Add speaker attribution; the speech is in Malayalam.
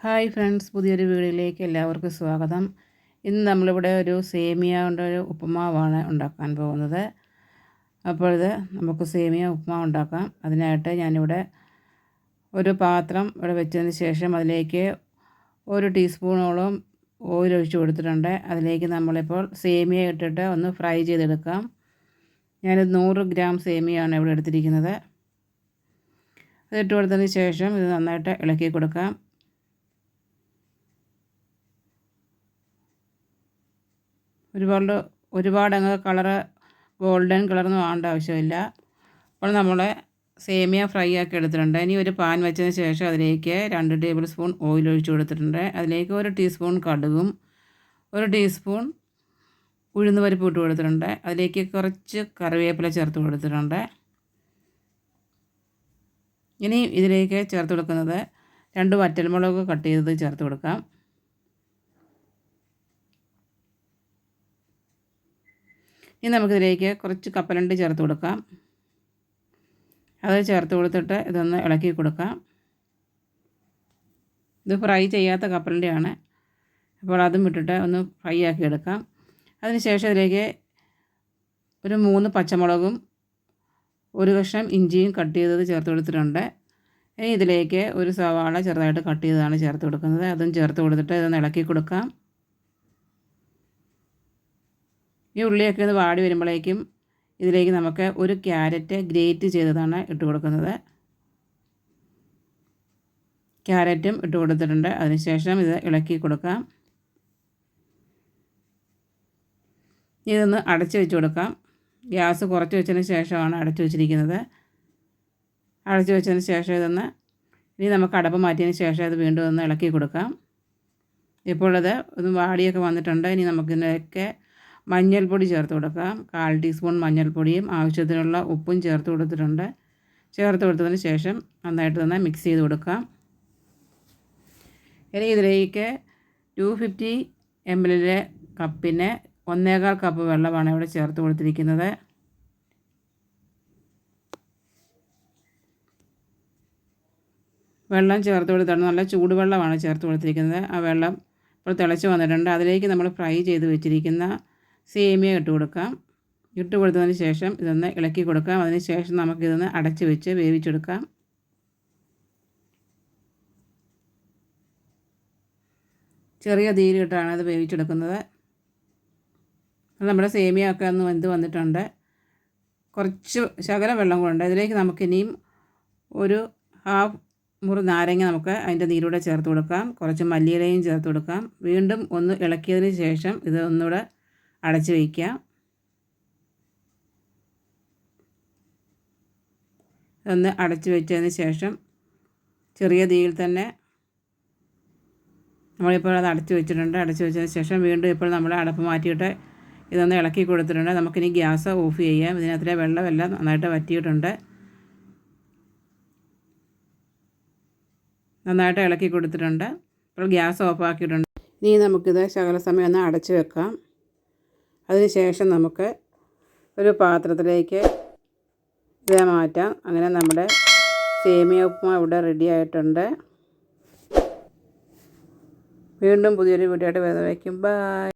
Speaker 1: ഹായ് ഫ്രണ്ട്സ്, പുതിയൊരു വീഡിയോയിലേക്ക് എല്ലാവർക്കും സ്വാഗതം. ഇന്ന് നമ്മളിവിടെ ഒരു സേമിയ കൊണ്ടൊരു ഉപ്പുമാവാണ് ഉണ്ടാക്കാൻ പോകുന്നത്. അപ്പോൾ ഇത് നമുക്ക് സേമിയ ഉപ്പുമാവ് ഉണ്ടാക്കാം. അതിനായിട്ട് ഞാനിവിടെ ഒരു പാത്രം ഇവിടെ വെച്ചതിന് ശേഷം അതിലേക്ക് 1 ടീസ്പൂണോളം ഓയിൽ ഒഴിച്ച് കൊടുത്തിട്ടുണ്ട്. അതിലേക്ക് നമ്മളിപ്പോൾ സേമിയ ഇട്ടിട്ട് ഒന്ന് ഫ്രൈ ചെയ്തെടുക്കാം. ഞാനിത് 100 ഗ്രാം സേമിയയാണ് ഇവിടെ എടുത്തിരിക്കുന്നത്. അതിട്ട് കൊടുത്തതിന് ശേഷം ഇത് നന്നായിട്ട് ഇളക്കി കൊടുക്കാം. ഒരുപാട് അങ്ങ് ഗോൾഡൻ കളറൊന്നും ആവേണ്ട ആവശ്യമില്ല. അപ്പോൾ നമ്മൾ സേമിയ ഫ്രൈ ആക്കി എടുത്തിട്ടുണ്ട്. ഇനി ഒരു പാൻ വെച്ചതിന് ശേഷം അതിലേക്ക് 2 ടേബിൾ സ്പൂൺ ഓയിൽ ഒഴിച്ച് കൊടുത്തിട്ടുണ്ട്. അതിലേക്ക് 1 ടീസ്പൂൺ കടുകും 1 ടീസ്പൂൺ ഉഴുന്ന് പരിപ്പ് ഇട്ട് കൊടുത്തിട്ടുണ്ട്. അതിലേക്ക് കുറച്ച് കറിവേപ്പില ചേർത്ത് കൊടുത്തിട്ടുണ്ട്. ഇനി ഇതിലേക്ക് ചേർത്ത് കൊടുക്കുന്നത് 2 വറ്റൽമുളക് കട്ട് ചെയ്തത് ചേർത്ത് കൊടുക്കാം. ഇനി നമുക്കിതിലേക്ക് കുറച്ച് കപ്പലണ്ടി ചേർത്ത് കൊടുക്കാം. അത് ചേർത്ത് കൊടുത്തിട്ട് ഇതൊന്ന് ഇളക്കി കൊടുക്കാം. ഇത് ഫ്രൈ ചെയ്യാത്ത കപ്പലണ്ടിയാണ്. അപ്പോൾ അതും ഇട്ടിട്ട് ഒന്ന് ഫ്രൈ ആക്കി എടുക്കാം. അതിനുശേഷം ഇതിലേക്ക് ഒരു 3 പച്ചമുളകും 1 കഷ്ണം ഇഞ്ചിയും കട്ട് ചെയ്തത് ചേർത്ത് കൊടുത്തിട്ടുണ്ട്. ഇനി ഇതിലേക്ക് ഒരു സവാള ചെറുതായിട്ട് കട്ട് ചെയ്തതാണ് ചേർത്ത് കൊടുക്കുന്നത്. അതും ചേർത്ത് കൊടുത്തിട്ട് ഇതൊന്ന് ഇളക്കി കൊടുക്കാം. ഈ ഉള്ളിയൊക്കെ ഒന്ന് വാടി വരുമ്പോഴേക്കും ഇതിലേക്ക് നമുക്ക് 1 ക്യാരറ്റ് ഗ്രേറ്റ് ചെയ്തതാണ് ഇട്ട് കൊടുക്കുന്നത്. ക്യാരറ്റും ഇട്ട് കൊടുത്തിട്ടുണ്ട്. അതിനുശേഷം ഇത് ഇളക്കി കൊടുക്കാം. ഇതൊന്ന് അടച്ച് വെച്ച് കൊടുക്കാം. ഗ്യാസ് കുറച്ച് വെച്ചതിന് ശേഷമാണ് അടച്ച് വെച്ചിരിക്കുന്നത്. അടച്ച് വെച്ചതിന് ശേഷം ഇനി നമുക്ക് അടപ്പ് മാറ്റിയതിന് ശേഷം ഇത് വീണ്ടും ഒന്ന് ഇളക്കി കൊടുക്കാം. ഇപ്പോൾ ഇത് ഒന്ന് വാടിയൊക്കെ വന്നിട്ടുണ്ട്. ഇനി നമുക്കിതിനൊക്കെ മഞ്ഞൾപ്പൊടി ചേർത്ത് കൊടുക്കാം. 1/4 ടീസ്പൂൺ മഞ്ഞൾപ്പൊടിയും ആവശ്യത്തിനുള്ള ഉപ്പും ചേർത്ത് കൊടുത്തിട്ടുണ്ട്. ചേർത്ത് കൊടുത്തതിന് ശേഷം നന്നായിട്ട് തന്നെ മിക്സ് ചെയ്ത് കൊടുക്കാം. ഇനി ഇതിലേക്ക് 250 ml കപ്പിന് 1/4 കപ്പ് വെള്ളമാണ് ഇവിടെ ചേർത്ത് കൊടുത്തിരിക്കുന്നത്. വെള്ളം ചേർത്ത് കൊടുത്താണ്, നല്ല ചൂടുവെള്ളമാണ് ചേർത്ത് കൊടുത്തിരിക്കുന്നത്. ആ വെള്ളം ഇപ്പോൾ തിളച്ച് വന്നിട്ടുണ്ട്. അതിലേക്ക് നമ്മൾ ഫ്രൈ ചെയ്ത് വെച്ചിരിക്കുന്ന സേമിയ ഇട്ട് കൊടുക്കാം. ഇട്ട് കൊടുത്തതിന് ശേഷം ഇതൊന്ന് ഇളക്കി കൊടുക്കാം. അതിന് ശേഷം നമുക്കിതൊന്ന് അടച്ച് വെച്ച് വേവിച്ചെടുക്കാം. ചെറിയ തീയിലിട്ടാണ് ഇത് വേവിച്ചെടുക്കുന്നത്. നമ്മുടെ സേമിയ ഒക്കെ ഒന്ന് വെന്ത് വന്നിട്ടുണ്ട്. കുറച്ച് ശകലം വെള്ളം കൂടെ. ഇതിലേക്ക് നമുക്കിനിയും ഒരു 1/2 മുറി നാരങ്ങ നമുക്ക് അതിൻ്റെ നീരൂടെ ചേർത്ത് കൊടുക്കാം. കുറച്ച് മല്ലിയിലയും ചേർത്ത് കൊടുക്കാം. വീണ്ടും ഒന്ന് ഇളക്കിയതിന് ശേഷം ഇത് ഒന്നുകൂടെ അടച്ച് വയ്ക്കാം. ഒന്ന് അടച്ച് വെച്ചതിന് ശേഷം ചെറിയ തീയിൽ തന്നെ നമ്മളിപ്പോൾ അത് അടച്ച് വെച്ചിട്ടുണ്ട്. അടച്ച് വെച്ചതിന് ശേഷം വീണ്ടും ഇപ്പോൾ നമ്മൾ അടപ്പ് മാറ്റിയിട്ട് ഇതൊന്ന് ഇളക്കി കൊടുത്തിട്ടുണ്ട്. നമുക്കിനി ഗ്യാസ് ഓഫ് ചെയ്യാം. ഇതിനകത്തിലെ വെള്ളമെല്ലാം നന്നായിട്ട് വറ്റിയിട്ടുണ്ട്. നന്നായിട്ട് ഇളക്കി കൊടുത്തിട്ടുണ്ട്. ഇപ്പോൾ ഗ്യാസ് ഓഫ് ആക്കിയിട്ടുണ്ട്. ഇനി നമുക്കിത് ശകല സമയം ഒന്ന് അടച്ച് വെക്കാം. അതിനുശേഷം നമുക്ക് ഒരു പാത്രത്തിലേക്ക് ഇത് മാറ്റാം. അങ്ങനെ നമ്മുടെ സേമിയ ഉപ്മ ഇവിടെ റെഡി ആയിട്ടുണ്ട്. വീണ്ടും പുതിയൊരു വീഡിയോ ആയിട്ട് വരുന്നതായിരിക്കും. ബൈ.